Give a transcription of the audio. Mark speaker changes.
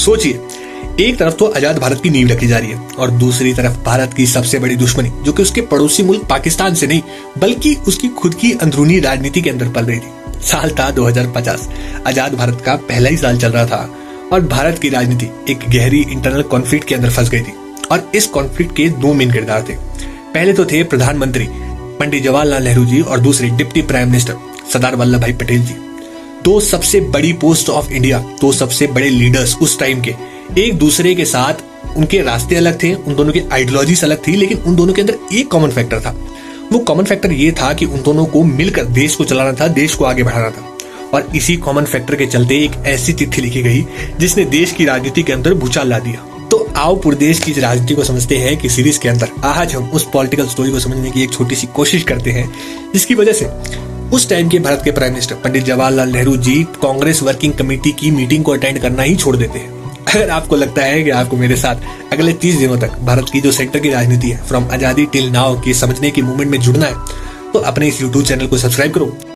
Speaker 1: सोचिए, एक तरफ तो आजाद भारत की नींव रखी जा रही है और दूसरी तरफ भारत की सबसे बड़ी दुश्मनी, जो कि उसके पड़ोसी मुल्क पाकिस्तान से नहीं बल्कि उसकी खुद की अंदरूनी राजनीति के अंदर पल रही थी। साल था 2050। आजाद भारत का पहला ही साल चल रहा था और भारत की राजनीति एक गहरी इंटरनल कॉन्फ्लिक्ट के अंदर फंस गई थी। और इस कॉन्फ्लिक्ट के दो मेन किरदार थे। पहले तो थे प्रधानमंत्री पंडित जवाहरलाल नेहरू जी और दूसरे deputy prime minister Sardar Vallabh भाई पटेल जी। दो सबसे बड़ी पोस्ट ऑफ इंडिया, दो सबसे बड़े लीडर्स उस टाइम के, एक दूसरे के साथ उनके रास्ते अलग थे, उन दोनों की आइडियोलॉजीज अलग थी, लेकिन उन दोनों के अंदर एक कॉमन फैक्टर था। वो कॉमन फैक्टर ये था कि उन दोनों को मिलकर देश को चलाना था, देश को आगे बढ़ाना था। और इसी कॉमन फैक्टर के चलते एक ऐसी चिट्ठी लिखी गई जिसने देश की राजनीति के अंदर भूचाल ला दिया। तो आओ पूरे देश की राजनीति को समझते हैं कि सीरीज के अंदर आज हम उस पॉलिटिकल स्टोरी को समझने की एक छोटी सी कोशिश करते हैं, जिसकी वजह से उस टाइम के भारत के prime minister Pandit Jawaharlal Nehru ji Congress working committee की मीटिंग को अटेंड करना ही छोड़ देते हैं। अगर आपको लगता है कि आपको मेरे साथ अगले 30 दिनों तक भारत की जो सेंटर की राजनीति है फ्रॉम आजादी टिल नाउ की समझने की मूवमेंट में जुड़ना है, तो अपने इस यूट्यूब चैनल को सब्सक्राइब करो।